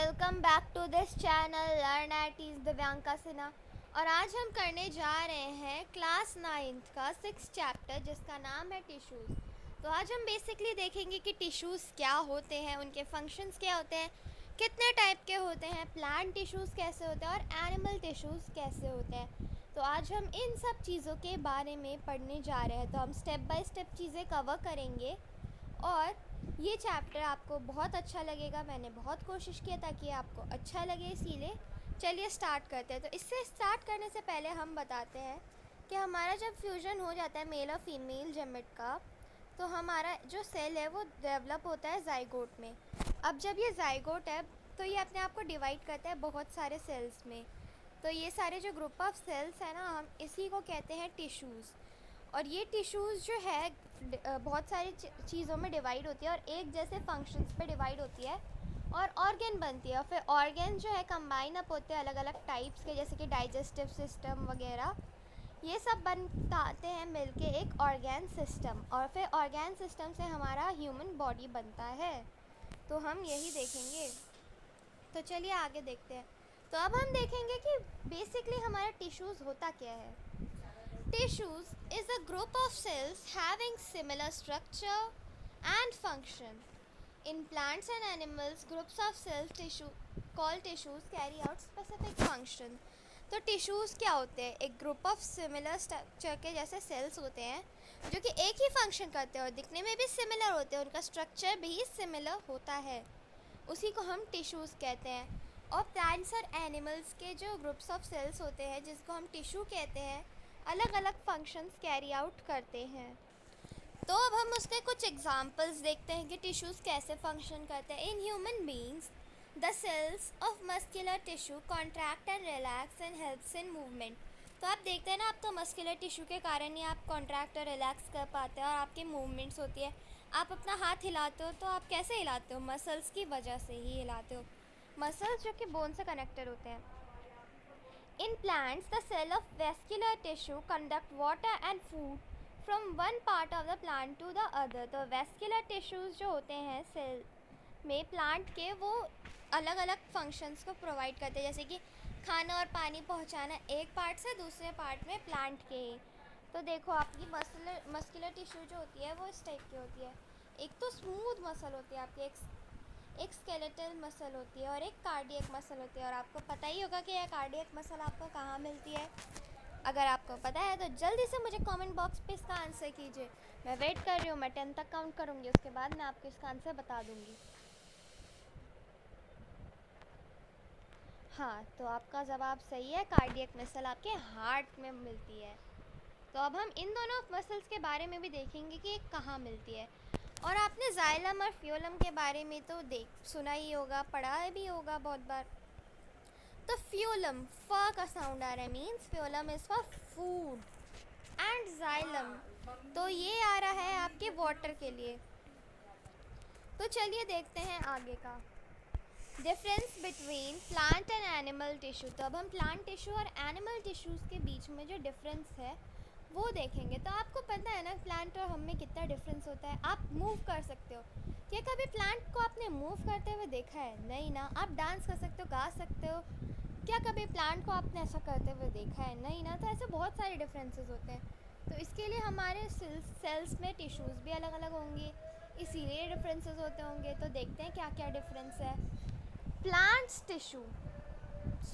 Welcome back to this channel learn at ease Divyanka Sinha. और आज हम करने जा रहे हैं क्लास 9th का 6th चैप्टर जिसका नाम है टिश्यूज़। तो आज हम बेसिकली देखेंगे कि टिश्यूज़ क्या होते हैं, उनके फंक्शंस क्या होते हैं, कितने टाइप के होते हैं, प्लांट टिश्यूज़ कैसे होते हैं और एनिमल टिश्यूज़ कैसे होते हैं। तो आज हम इन सब चीज़ों के बारे में पढ़ने जा रहे हैं। तो हम स्टेप बाय स्टेप चीज़ें कवर करेंगे और ये चैप्टर आपको बहुत अच्छा लगेगा। मैंने बहुत कोशिश किया ताकि आपको अच्छा लगे, इसीलिए चलिए स्टार्ट करते हैं। तो इससे स्टार्ट करने से पहले हम बताते हैं कि हमारा जब फ्यूजन हो जाता है मेल और फीमेल गेमेट का, तो हमारा जो सेल है वो डेवलप होता है जाइगोट में। अब जब ये जाइगोट है तो ये अपने आप को डिवाइड करता है बहुत सारे सेल्स में। तो ये सारे जो ग्रुप ऑफ सेल्स हैं ना, हम इसी को कहते हैं टिश्यूज़। और ये टिश्यूज़ जो है बहुत सारी चीज़ों में डिवाइड होती है और एक जैसे फंक्शंस पे डिवाइड होती है और ऑर्गन बनती है। और फिर ऑर्गन जो है कंबाइन अप होते हैं अलग अलग टाइप्स के, जैसे कि डाइजेस्टिव सिस्टम वगैरह। ये सब बनाते हैं मिलके एक ऑर्गन सिस्टम, और फिर ऑर्गन सिस्टम से हमारा ह्यूमन बॉडी बनता है। तो हम यही देखेंगे। तो चलिए आगे देखते हैं। तो अब हम देखेंगे कि बेसिकली हमारा टिश्यूज़ होता क्या है। Tissues is a group of cells having similar structure and function. In plants and animals, groups of cells called tissues carry out specific function. तो टिश्यूज़ क्या होते हैं? एक ग्रुप ऑफ सिमिलर स्ट्रक्चर के जैसे सेल्स होते हैं जो कि एक ही फंक्शन करते हैं और दिखने में भी सिमिलर होते हैं, उनका स्ट्रक्चर भी सिमिलर होता है, उसी को हम टिश्यूज़ कहते हैं। और प्लांट्स और एनिमल्स के जो ग्रुप्स ऑफ सेल्स होते हैं जिसको हम टिश्यू कहते हैं, अलग अलग फंक्शंस कैरी आउट करते हैं। तो अब हम उसके कुछ एग्जांपल्स देखते हैं कि टिश्यूज़ कैसे फंक्शन करते हैं। In human beings the cells of muscular tissue contract and relax and helps in movement. तो आप देखते हैं ना, आपका मस्कुलर टिश्यू के कारण ही आप कॉन्ट्रैक्ट और रिलैक्स कर पाते हैं और आपकी मूवमेंट्स होती है। आप अपना हाथ हिलाते हो तो आप कैसे हिलाते हो? मसल्स की वजह से ही हिलाते हो, मसल्स जो कि बोन से कनेक्टेड होते हैं। In plants, the cell of vascular tissue conduct water and food from one part of the plant to the other. तो vascular tissues जो होते हैं सेल में प्लांट के, वो अलग अलग फंक्शंस को प्रोवाइड करते हैं, जैसे कि खाना और पानी पहुंचाना एक पार्ट से दूसरे पार्ट में प्लांट के। तो देखो, आपकी मस्कुलर टिश्यू जो होती है वो इस टाइप की होती है। एक तो स्मूथ मसल होती है आपकी, एक स्केलेटल मसल होती है और एक कार्डियक मसल होती है। और आपको पता ही होगा कि यह कार्डियक मसल आपको कहाँ मिलती है। अगर आपको पता है तो जल्दी से मुझे कमेंट बॉक्स पे इसका आंसर कीजिए। मैं वेट कर रही हूँ, मैं 10 तक काउंट करूँगी, उसके बाद मैं आपको इसका आंसर बता दूँगी। हाँ, तो आपका जवाब सही है, कार्डियक मसल आपके हार्ट में मिलती है। तो अब हम इन दोनों मसल्स के बारे में भी देखेंगे कि कहाँ मिलती है। और आपने जाइलम और फ्योलम के बारे में तो सुना ही होगा, पढ़ा भी होगा बहुत बार। तो फ्योलम, फ का साउंड आ रहा है, means phloem is for food, and xylem तो ये आ रहा है आपके वाटर के लिए। तो चलिए देखते हैं आगे का difference between plant and animal tissue. तो अब हम प्लांट टिश्यू और एनिमल टिश्यूज़ के बीच में जो डिफरेंस है वो देखेंगे। तो आपको पता है ना प्लांट और हम में कितना डिफरेंस होता है। आप मूव कर सकते हो, क्या कभी प्लांट को आपने मूव करते हुए देखा है? नहीं ना। आप डांस कर सकते हो, गा सकते हो, क्या कभी प्लांट को आपने ऐसा करते हुए देखा है? नहीं ना। तो ऐसे बहुत सारे डिफरेंसेस होते हैं। तो इसके लिए हमारे सेल्स में टिश्यूज़ भी अलग अलग होंगे, इसीलिए डिफरेंसेस होते होंगे। तो देखते हैं क्या क्या डिफरेंस है। Plants tissue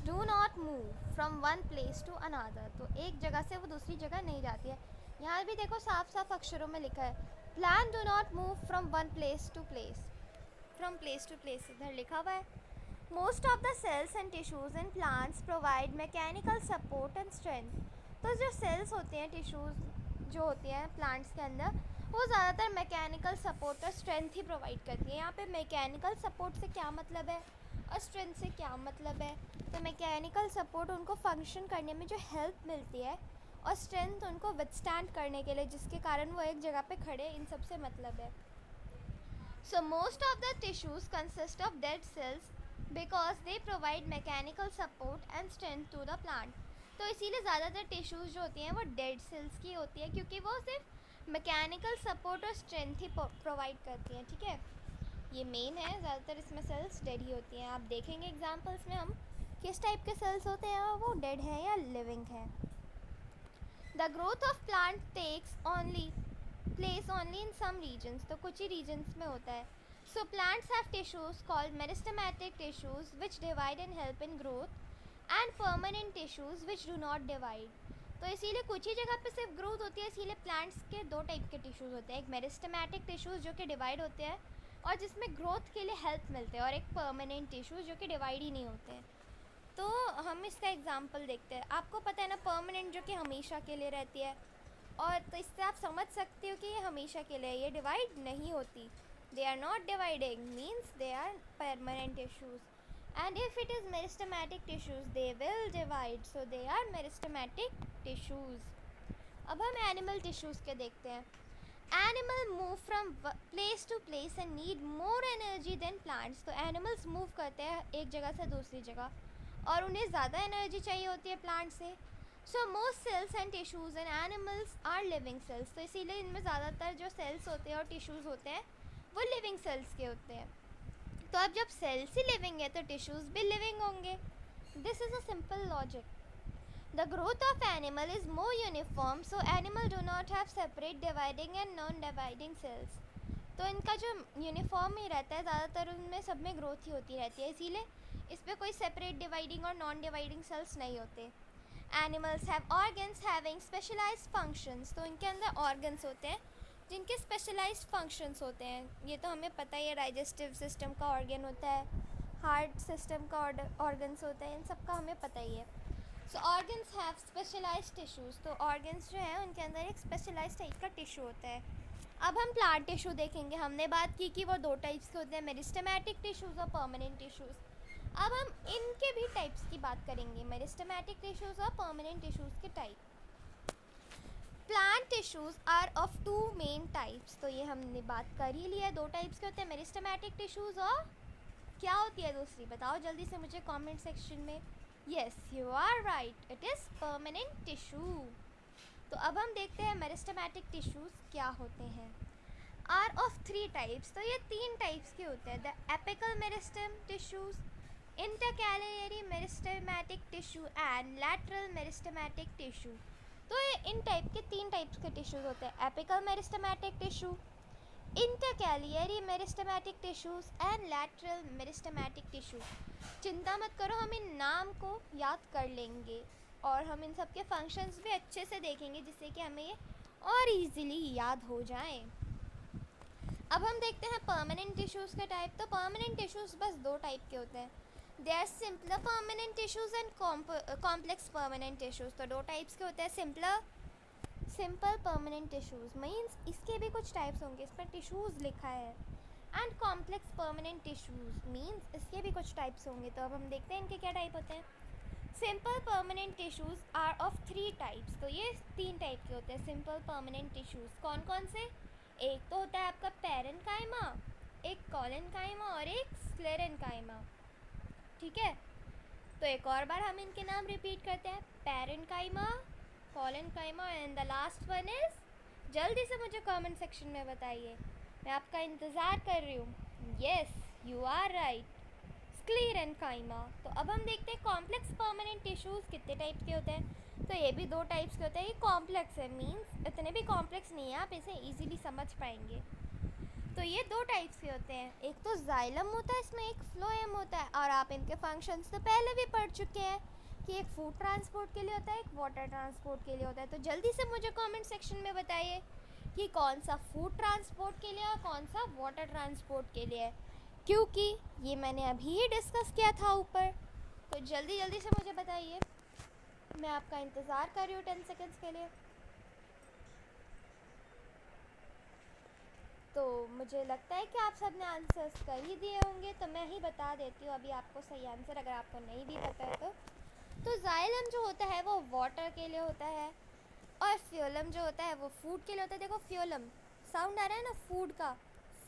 do not move from one place to another. तो एक जगह से वो दूसरी जगह नहीं जाती है। यहाँ भी देखो साफ साफ अक्षरों में लिखा है, plant do not move from one place to place, from place to place इधर लिखा हुआ है। Most of the cells and tissues in plants provide mechanical support and strength. तो जो सेल्स होते हैं, टिश्यूज जो होती हैं प्लांट्स के अंदर, वो ज़्यादातर मैकेनिकल सपोर्ट और स्ट्रेंथ ही प्रोवाइड करती है। यहाँ पे मैकेनिकल सपोर्ट से क्या मतलब है और स्ट्रेंथ से क्या मतलब है? तो मैकेनिकल सपोर्ट उनको फंक्शन करने में जो हेल्प मिलती है, और स्ट्रेंथ उनको विथस्टैंड करने के लिए, जिसके कारण वो एक जगह पे खड़े, इन सब से मतलब है। So most of the tissues consist of dead cells because they provide mechanical support and strength to the plant. तो इसीलिए ज़्यादातर टिश्यूज़ जो होती हैं वो डेड सेल्स की होती है, क्योंकि वो सिर्फ मैकेनिकल सपोर्ट और स्ट्रेंथ ही प्रोवाइड करती हैं। ठीक है। ये मेन है, ज़्यादातर इसमें सेल्स डेड ही होती हैं। आप देखेंगे एग्जांपल्स में हम किस टाइप के सेल्स होते हैं और वो डेड है या लिविंग है। The growth of plant takes only place only in some regions, तो कुछ ही रीजन्स में होता है। So plants have tissues called meristematic tissues which divide and help in growth and permanent tissues which do not divide. तो इसीलिए कुछ ही जगह पे सिर्फ ग्रोथ होती है, इसीलिए प्लांट्स के दो टाइप के टिश्यूज होते हैं, एक मेरिस्टेमेटिक टिश्यूज जो कि डिवाइड होते हैं और जिसमें ग्रोथ के लिए हेल्प मिलते हैं, और एक परमानेंट टिश्यूज जो कि डिवाइड ही नहीं होते हैं। तो हम इसका एग्जांपल देखते हैं। आपको पता है ना, परमानेंट जो कि हमेशा के लिए रहती है, और तो इससे आप समझ सकते हो कि ये हमेशा के लिए, ये डिवाइड नहीं होती। They are not dividing means they are permanent tissues. And if it is meristematic tissues they will divide, so they are meristematic tissues. अब हम एनिमल टिश्यूज के देखते हैं। Animal move from place to place and need more energy than plants. तो animals move करते हैं एक जगह से दूसरी जगह और उन्हें ज़्यादा एनर्जी चाहिए होती है प्लांट से। So most cells and tissues in animals are living cells. तो इसीलिए इनमें ज़्यादातर जो सेल्स होते हैं और टिश्यूज़ होते हैं वो लिविंग सेल्स के होते हैं। तो अब जब सेल्स ही लिविंग है तो टिश्यूज़ भी लिविंग होंगे। This is a simple logic. The growth of animal is more uniform, so animal do not have separate dividing and non dividing sales. तो इनका जो यूनिफॉर्म ही रहता है, ज़्यादातर उनमें सब में ग्रोथ ही होती रहती है, इसीलिए इस पर कोई सेपरेट डिवाइडिंग और नॉन डिवाइडिंग सेल्स नहीं होते। Animals have organs having specialised functions. तो इनके अंदर ऑर्गन्स होते हैं जिनके स्पेशलाइज्ड फंक्शंस होते हैं। ये तो हमें पता ही है, डाइजेस्टिव सिस्टम का ऑर्गन होता है, हार्ट सिस्टम का ऑर्गन्स होता है, इन सब का हमें पता ही है। सो ऑर्गन्स हैव स्पेशलाइज्ड टिश्यूज़। तो ऑर्गन्स जो हैं उनके अंदर एक स्पेशलाइज्ड टाइप का टिश्यू होता है। अब हम प्लांट टिश्यू देखेंगे। हमने बात की कि वो दो टाइप्स के होते हैं, मेरिस्टेमेटिक टिश्यूज़ और परमानेंट टिश्यूज़। अब हम इनके भी टाइप्स की बात करेंगे, मेरिस्टेमेटिक टिश्यूज़ और परमानेंट टिश्यूज़ के type. Plant tissues are of two main types. तो ये हमने बात कर ही लिया है, दो टाइप्स के होते हैं, मेरिस्टेमेटिक टिश्यूज़ और क्या होती है दूसरी, बताओ जल्दी से मुझे कमेंट सेक्शन में। Yes, you are right, it is permanent tissue. तो अब हम देखते हैं मेरिस्टेमेटिक टिश्यूज़ क्या होते हैं। Are of three types. तो ये तीन टाइप्स के होते हैं, the apical meristem tissues, intercalary meristematic tissue and lateral meristematic tissue. तो ये इन टाइप के तीन टाइप्स के टिश्यूज़ होते हैं, apical meristematic tissue, intercalary meristematic tissues and lateral meristematic tissue. चिंता मत करो, हम इन नाम को याद कर लेंगे और हम इन सब के फंक्शंस भी अच्छे से देखेंगे जिससे कि हमें ये और इजीली याद हो जाए। अब हम देखते हैं परमानेंट टिश्यूज़ के टाइप। तो परमानेंट टिश्यूज़ बस दो टाइप के होते हैं, they are simpler permanent tissues and complex permanent tissues. तो दो टाइप्स के होते हैं, सिंपल परमानेंट टिश्यूज़ मीन्स इसके भी कुछ टाइप्स होंगे, इस पर टिश्यूज़ लिखा है, and complex permanent tissues means इसके भी कुछ टाइप्स होंगे। तो अब हम देखते हैं इनके क्या टाइप होते हैं। Simple permanent tissues are of three types. तो ये तीन टाइप के होते हैं सिंपल परमानेंट टिश्यूज़। कौन कौन से? एक तो होता है आपका पैरेन्काइमा, एक कॉलेन्काइमा और एक स्क्लेरेन्काइमा। ठीक है, तो एक और बार हम इनके नाम रिपीट करते हैं, parenchyma, collenchyma and the last one is, जल्दी से मुझे कमेंट सेक्शन में बताइए, मैं आपका इंतज़ार कर रही हूँ। Yes, you are right, sclerenchyma. तो अब हम देखते हैं कॉम्प्लेक्स परमानेंट टिश्यूज़ कितने टाइप के होते हैं। तो ये भी दो टाइप्स के होते हैं, ये कॉम्प्लेक्स है मीन्स इतने भी कॉम्प्लेक्स नहीं है, आप इसे ईजिली समझ पाएंगे। तो ये दो टाइप्स के होते हैं, एक तो जाइलम होता है, इसमें एक फ्लोएम होता है, और आप इनके फंक्शंस तो पहले भी पढ़ चुके हैं कि एक फूड ट्रांसपोर्ट के लिए होता है, एक वाटर ट्रांसपोर्ट के लिए होता है। तो जल्दी से मुझे कमेंट सेक्शन में बताइए कि कौन सा फूड ट्रांसपोर्ट के लिए और कौन सा वाटर ट्रांसपोर्ट के लिए है, क्योंकि ये मैंने अभी ही डिस्कस किया था ऊपर। तो जल्दी जल्दी से मुझे बताइए, मैं आपका इंतज़ार कर रही हूँ 10 सेकेंड्स के लिए। तो मुझे लगता है कि आप सब ने आंसर्स कर ही दिए होंगे, तो मैं ही बता देती हूँ अभी आपको सही आंसर, अगर आपको नहीं भी पता है तो जाइलम जो होता है वो वाटर के लिए होता है, और फ्योलम जो होता है वो फूड के लिए होता है। देखो फ्योलम साउंड आ रहा है ना फूड का,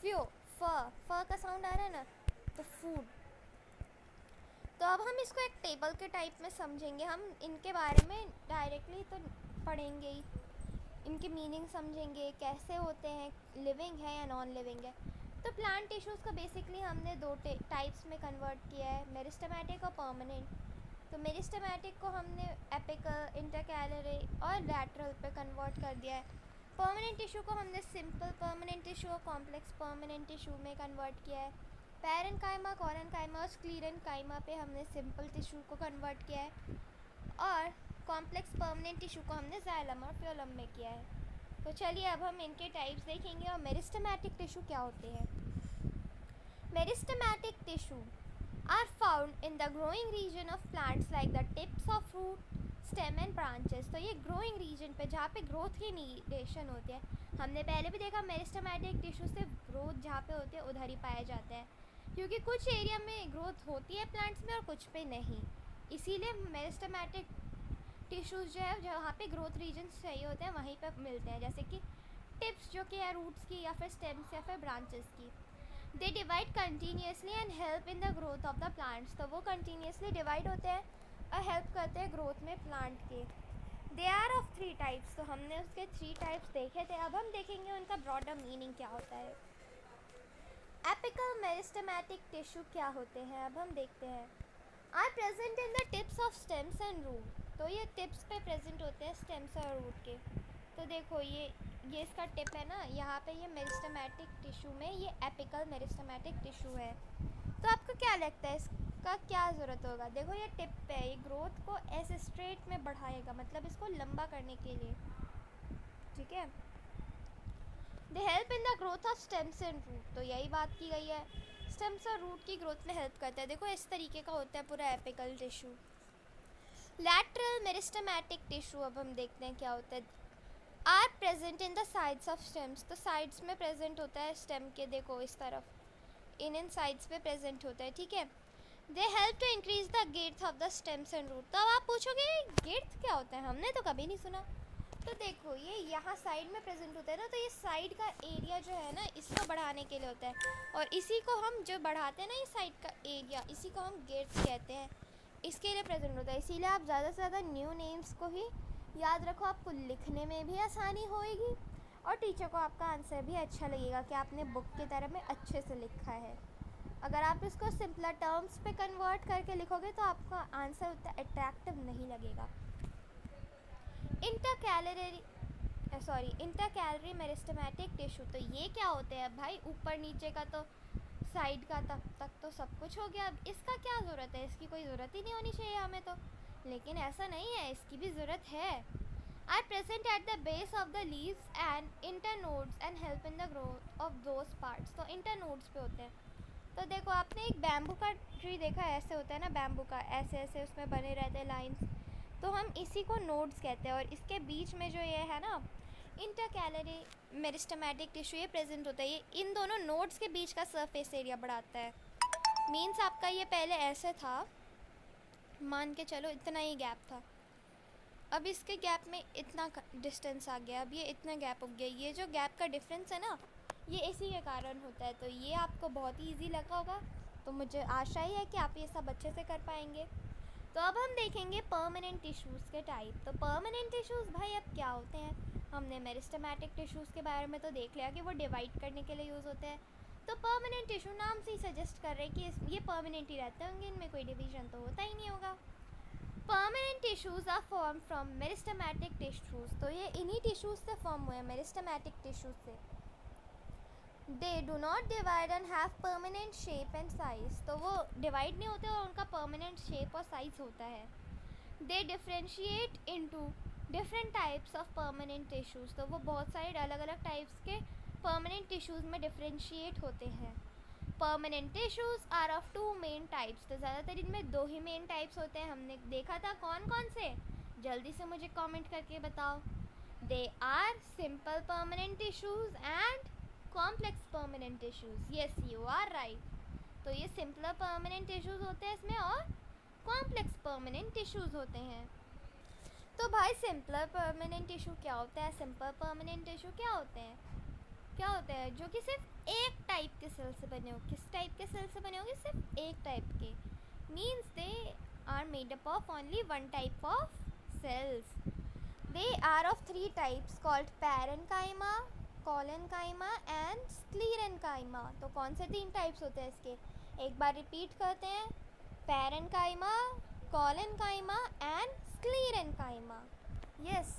फ का साउंड आ रहा है ना, तो फूड। तो अब हम इसको एक टेबल के टाइप में समझेंगे, हम इनके बारे में डायरेक्टली तो पढ़ेंगे ही, इनकी मीनिंग समझेंगे, कैसे होते हैं, लिविंग है या नॉन लिविंग है। तो प्लांट टिश्यूज़ को बेसिकली हमने दो टाइप्स में कन्वर्ट किया है, मेरिस्टेमेटिक और परमानेंट। तो मेरिस्टेमेटिक को हमने एपिकल, इंटरकैलरी और लैटरल पे कन्वर्ट कर दिया है। परमानेंट टिश्यू को हमने सिंपल परमानेंट टिश्यू और कॉम्प्लेक्स परमानेंट टिश्यू में कन्वर्ट किया है। पैरेन्काइमा, कोरेन्काइमा और स्क्लेरेन्काइमा पे हमने सिंपल टिश्यू को कन्वर्ट किया है और कॉम्प्लेक्स परमानेंट टिश्यू को हमने जाइलम और फ्लोएम में किया है। तो चलिए अब हम इनके टाइप्स देखेंगे और मेरिस्टेमेटिक टिश्यू क्या होते हैं। Meristematic tissue are found in the growing region of plants like the tips of root, stem and branches. तो ये ग्रोइंग रीजन पे जहाँ पे ग्रोथ की इनिशिएशन होती है, हमने पहले भी देखा मेरिस्टेमेटिक टिश्यू से ग्रोथ जहाँ पे होती है उधर ही पाया जाता है, क्योंकि कुछ एरिया में ग्रोथ होती है प्लांट्स में और कुछ पे नहीं। इसीलिए मेरिस्टेमेटिक टिश्यूज़ जो है जहाँ पे ग्रोथ रीजन चाहिए होते हैं वहीं पे मिलते हैं, जैसे कि टिप्स जो कि है रूट्स की या फिर स्टेम्स या फिर ब्रांचेस की। They divide continuously and help in the growth of the plants. तो वो कंटिन्यूसली डिवाइड होते हैं और हेल्प करते हैं ग्रोथ में प्लांट के। They are of 3 types. तो हमने उसके 3 टाइप्स देखे थे, अब हम देखेंगे उनका ब्रॉडर मीनिंग क्या होता है। एपिकल मेरिस्टेमेटिक टिश्यू क्या होते हैं, अब हम देखते हैं। Are present in the tips of stems and root. तो ये टिप्स पे प्रेजेंट होते हैं स्टेम्स और रूट के। तो देखो ये इसका टिप है ना, यहाँ पे ये मेरिस्टेमेटिक टिश्यू में ये एपिकल मेरिस्टेमेटिक टिश्यू है। तो आपको क्या लगता है इसका क्या ज़रूरत होगा? देखो ये टिप पे ये ग्रोथ को ऐसे स्ट्रेट में बढ़ाएगा, मतलब इसको लंबा करने के लिए, ठीक है। They help in the growth of stems and root. तो यही बात की गई है, स्टेम्स और रूट की ग्रोथ में हेल्प करता है। देखो इस तरीके का होता है पूरा apical tissue. Lateral meristematic tissue अब हम देखते हैं क्या होता है। Are present in the sides of stems. तो साइड्स में प्रेजेंट होता है स्टेम के, देखो इस तरफ इन साइड्स पे प्रेजेंट होता है, ठीक है। They help to increase the girth of the stems and root. तो अब आप पूछोगे गिर्थ क्या होता है, हमने तो कभी नहीं सुना। तो देखो ये यहाँ साइड में प्रेजेंट होता है ना, तो ये साइड का एरिया जो है ना इसको बढ़ाने के लिए होता है, और इसी को हम जो बढ़ाते हैं ना ये साइड का एरिया, इसी को हम गिर्थ कहते हैं, इसके लिए प्रेजेंट होता है। इसीलिए आप ज़्यादा से ज़्यादा न्यू नेम्स को ही याद रखो, आपको लिखने में भी आसानी होएगी और टीचर को आपका आंसर भी अच्छा लगेगा कि आपने बुक की तरह में अच्छे से लिखा है। अगर आप इसको सिंपलर टर्म्स पे कन्वर्ट करके लिखोगे तो आपका आंसर उतना अट्रैक्टिव नहीं लगेगा। Intercalary meristematic tissue. तो ये क्या होते हैं भाई, ऊपर नीचे का तो साइड का तक तो सब कुछ हो गया, अब इसका क्या ज़रूरत है, इसकी कोई ज़रूरत ही नहीं होनी चाहिए हमें तो, लेकिन ऐसा नहीं है, इसकी भी ज़रूरत है। Are present at the base of the leaves and internodes and help in the growth of those parts. तो इंटरनोड्स पे होते हैं। तो देखो आपने एक बैम्बू का ट्री देखा है, ऐसे होता है ना बैम्बू का, ऐसे ऐसे उसमें बने रहते हैं लाइंस, तो हम इसी को नोड्स कहते हैं। और इसके बीच में जो ये है ना इंटरकैलरी मेरिस्टेमेटिक टिश्यू ये प्रेजेंट होता है, ये इन दोनों नोड्स के बीच का सरफेस एरिया बढ़ाता है। मीन्स आपका ये पहले ऐसे था, मान के चलो इतना ही गैप था, अब इसके गैप में इतना डिस्टेंस आ गया, अब ये इतना गैप हो गया। ये जो गैप का डिफरेंस है ना ये इसी के कारण होता है। तो ये आपको बहुत ही ईजी लगा होगा, तो मुझे आशा ही है कि आप ये सब अच्छे से कर पाएंगे। तो अब हम देखेंगे परमानेंट टिश्यूज़ के टाइप। तो परमानेंट टिश्यूज़ भाई अब क्या होते हैं, हमने मेरिस्टेमेटिक टिश्यूज़ के बारे में तो देख लिया कि वो डिवाइड करने के लिए यूज़ होते हैं। तो परमानेंट टिश्यू नाम से ही सजेस्ट कर रहे हैं कि ये परमानेंट ही रहते होंगे, इनमें कोई डिवीजन तो होता ही नहीं होगा। Permanent tissues are form from meristematic tissues. तो ये इन्हीं टिश्यूज़ से फॉर्म हुए हैं, मेरिस्टेमेटिक टिश्यूज़ से। They do not divide and have permanent shape and size. तो वो डिवाइड नहीं होते और उनका परमानेंट शेप और साइज होता है। They differentiate into different types of permanent tissues. तो वो बहुत सारे अलग अलग टाइप्स के परमानेंट टिश्यूज़ में डिफ्रेंशिएट होते हैं। Permanent tissues are of 2 main types. तो ज़्यादातर इनमें 2 ही मेन टाइप्स होते हैं, हमने देखा था कौन कौन से, जल्दी से मुझे कमेंट करके बताओ। They are simple permanent tissues and complex permanent tissues. Yes you are right. तो ये सिंपलर परमानेंट टिश्यूज़ होते हैं इसमें और कॉम्प्लेक्स परमानेंट टिश्यूज़ होते हैं। तो भाई सिंपलर परमानेंट टिश्यू क्या होता है, सिंपल परमानेंट टिश्यू क्या होते हैं, क्या होते हैं जो कि सिर्फ एक टाइप के सेल से बने हो। किस टाइप के सेल से बने होंगे, सिर्फ एक टाइप के, means they are made up of only one type of cells. They are of 3 types called parenchyma, collenchyma and sclerenchyma. तो कौन से 3 टाइप्स होते हैं इसके, एक बार रिपीट करते हैं, parenchyma, collenchyma and sclerenchyma. Yes,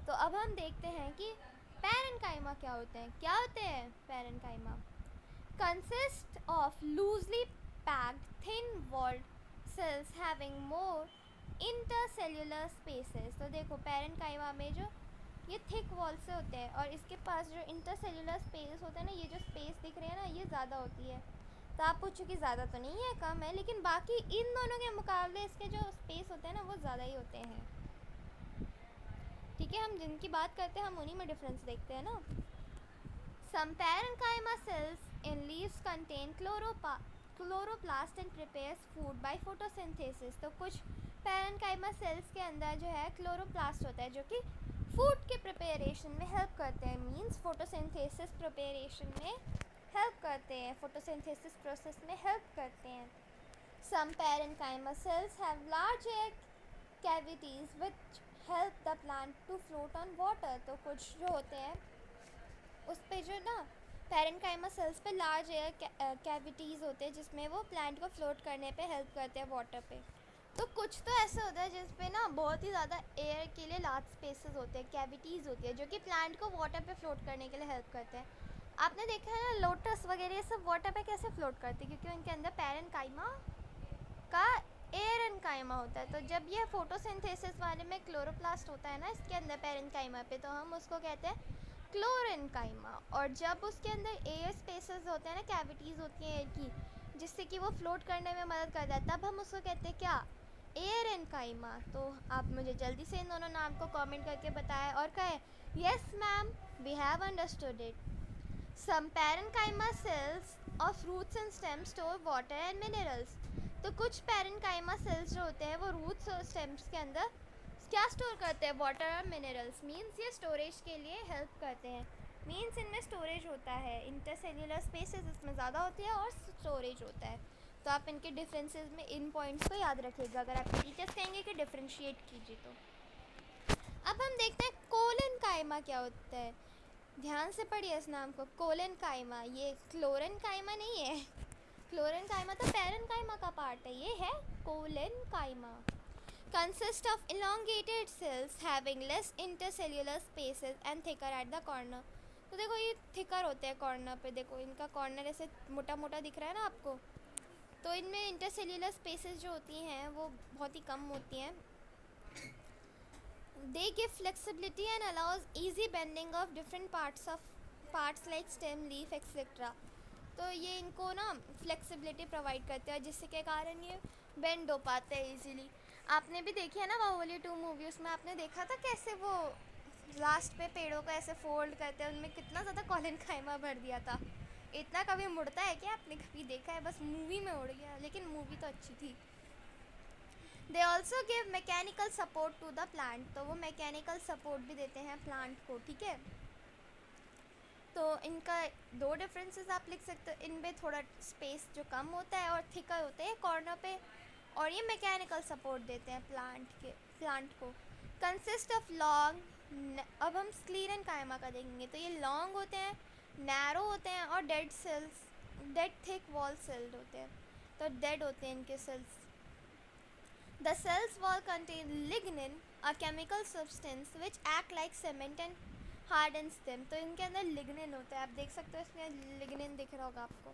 तो अब हम देखते हैं कि पैरेनकाइमा क्या होते हैं। क्या होते हैं parenchyma? Consist of loosely packed thin walled cells having more intercellular spaces. तो देखो पैरेनकाइमा में जो ये थिक वॉल से होते हैं और इसके पास जो इंटरसेल्यूलर स्पेस होते हैं ना, ये जो स्पेस दिख रही है ना, ये ज़्यादा होती है। तो आप पूछो कि ज़्यादा तो नहीं है, कम है, लेकिन बाकी इन दोनों के मुकाबले इसके जो स्पेस होते हैं ना, वो ज़्यादा ही होते हैं। ठीक है, हम जिनकी बात करते हैं हम उन्हीं में डिफरेंस देखते हैं ना। Some parenchyma cells in leaves contain chloroplast and prepares food by photosynthesis. तो कुछ पैरेनकाइमा सेल्स के अंदर जो है क्लोरोप्लास्ट होता है जो कि फूड के प्रिपरेशन में हेल्प करते हैं, मींस फोटोसिंथेसिस प्रिपरेशन में हेल्प करते हैं, फोटोसिंथेसिस प्रोसेस में हेल्प करते हैं। Some parenchyma cells have large air cavities which help the plant to float on water. तो कुछ जो होते हैं उस पे जो ना पैरेनकाइमा सेल्स पे लार्ज एयर कैविटीज़ होते हैं जिसमें वो प्लांट को फ्लोट करने पे हेल्प करते हैं वाटर पे। तो कुछ तो ऐसे होता है जिस पे ना बहुत ही ज़्यादा एयर के लिए लार्ज स्पेसेस होते हैं, कैविटीज़ होती है जो कि प्लांट को वाटर पे फ्लोट करने के लिए हेल्प करते हैं। आपने देखा है ना लोटस वगैरह ये सब वाटर पे कैसे फ्लोट करते हैं, क्योंकि उनके अंदर पैरेनकाइमा का एरेनकाइमा होता है। तो जब ये फोटोसिंथेसिस वाले में क्लोरोप्लास्ट होता है ना इसके अंदर पैरेनकाइमा पे, तो हम उसको कहते हैं क्लोरेनकाइमा। और जब उसके अंदर एयर स्पेसेस होते हैं ना, कैविटीज़ होती हैं एयर की जिससे कि वो फ्लोट करने में मदद करता है, तब हम उसको कहते हैं क्या, एरेनकाइमा। तो आप मुझे जल्दी से इन दोनों नाम को कमेंट करके बताएं और कहें yes ma'am we have understood it. Some parenchyma cells of roots and stems store water and minerals. तो कुछ पैरेनकाइमा सेल्स जो होते हैं वो रूट्स और स्टेम्स के अंदर क्या स्टोर करते हैं, वाटर और मिनरल्स। मींस ये स्टोरेज के लिए हेल्प करते हैं, मींस इनमें स्टोरेज होता है, इंटरसेल्यूलर स्पेसेस इसमें ज़्यादा होती है और स्टोरेज होता है। तो आप इनके डिफरेंसेस में इन पॉइंट्स को याद रखिएगा अगर आपके टीचर्स कहेंगे कि डिफरेंशिएट कीजिए तो। अब हम देखते हैं कोलेनकाइमा क्या होता है। ध्यान से पढ़िए इस नाम को, कोलेनकाइमा। ये क्लोरेनकाइमा नहीं है, क्लोरेनकाइमा तो पैरेनकाइमा का पार्ट है, ये है collenchyma. Consist of elongated cells having less intercellular spaces and thicker at the corner। तो देखो ये थिकर होते हैं कॉर्नर पे, देखो इनका कॉर्नर ऐसे मोटा मोटा दिख रहा है ना आपको, तो इनमें इंटरसेल्यूलर स्पेसेस जो होती हैं वो बहुत ही कम होती हैं। They give flexibility and allows easy bending of different parts like stem, leaf, etc। तो ये इनको ना फ्लेक्सिबिलिटी प्रोवाइड करते हैं जिससे के कारण ये बेंड हो पाते हैं इजीली। आपने भी देखी है ना बाहुबली 2 मूवी, उसमें आपने देखा था कैसे वो लास्ट पे पेड़ों को ऐसे फोल्ड करते हैं, उनमें कितना ज़्यादा कोलेनकाइमा भर दिया था। इतना कभी मुड़ता है क्या, आपने कभी देखा है? बस मूवी में उड़ गया, लेकिन मूवी तो अच्छी थी। They also give mechanical support to the plant. तो वो मैकेनिकल सपोर्ट भी देते हैं प्लांट को, ठीक है। तो इनका 2 डिफरेंसेस आप लिख सकते हो, इनमें थोड़ा स्पेस जो कम होता है और थिकर होते हैं कॉर्नर पे, और ये मैकेनिकल सपोर्ट देते हैं प्लांट को। कंसिस्ट ऑफ लॉन्ग, अब हम स्क्लेरेनकाइमा का देखेंगे तो ये लॉन्ग होते हैं, नैरो होते हैं और डेड थिक वॉल सेल्ड होते हैं। तो डेड होते हैं इनके cells. The cells wall contain lignin, a chemical substance which act like cement and hardens them. तो इनके अंदर लिग्निन होता है, आप देख सकते हो इसमें लिग्निन दिख रहा होगा आपको।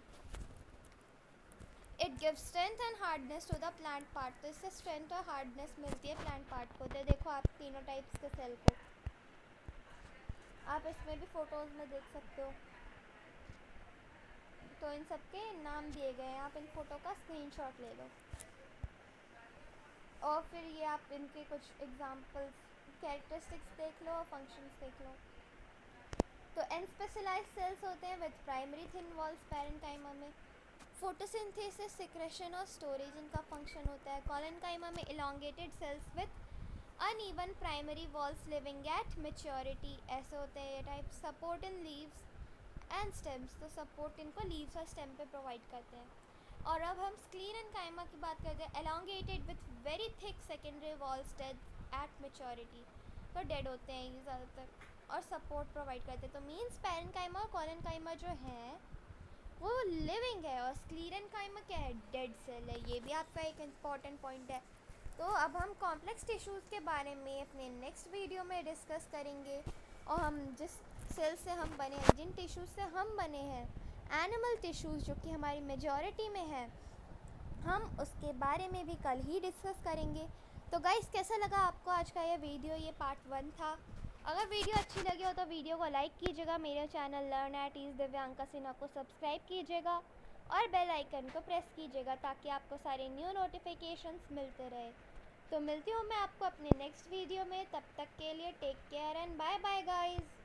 It gives strength and hardness to the plant part. तो इससे स्ट्रेंथ और हार्डनेस मिलती है प्लांट पार्ट को। तो देखो आप तीनों टाइप्स के सेल को आप इसमें भी फोटोज़ में देख सकते हो। तो इन सब के नाम दिए गए हैं, आप इन फ़ोटो का स्क्रीनशॉट ले लो और फिर ये आप इनके कुछ एग्जांपल्स, कैरेक्टरिस्टिक्स देख लो और फंक्शंस देख लो। तो एनस्पेशलाइज्ड सेल्स होते हैं with primary thin walls parenchyma में। फोटोसिंथेसिस, सिक्रेशन और स्टोरेज इनका फंक्शन होता है। कोलेनकाइमा में elongated cells with uneven primary walls living at maturity, ऐसे होते हैं ये type. Support in leaves and stems, तो सपोर्ट इनको लीव्स और स्टेम पे प्रोवाइड करते हैं। और अब हम स्क्लेरेनकाइमा की बात करते हैं। Elongated with very thick secondary walls dead at maturity, तो डेड होते हैं ये ज़्यादातर। और सपोर्ट प्रोवाइड करते हैं। तो मीन्स पैरेन्काइमा और कोलेनकाइमा जो है वो लिविंग है और स्क्लेरेनकाइमा क्या है, डेड सेल है। ये भी आपका एक इम्पॉर्टेंट पॉइंट है। तो अब हम कॉम्प्लेक्स टिश्यूज़ के बारे में अपने नेक्स्ट वीडियो में डिस्कस करेंगे, और हम जिस सेल से हम बने हैं, जिन टिश्यूज़ से हम बने हैं, एनिमल टिश्यूज़ जो कि हमारी मेजॉरिटी में है, हम उसके बारे में भी कल ही डिस्कस करेंगे। तो गाइस, कैसा लगा आपको आज का ये वीडियो? ये पार्ट 1 था। अगर वीडियो अच्छी लगी हो तो वीडियो को लाइक कीजिएगा, मेरे channel learn at ease Divyanka Sinha को सब्सक्राइब कीजिएगा और बेल आइकन को प्रेस कीजिएगा ताकि आपको सारे न्यू नोटिफिकेशंस मिलते रहे। तो मिलती हूँ मैं आपको अपने नेक्स्ट वीडियो में। तब तक के लिए take care and bye bye guys.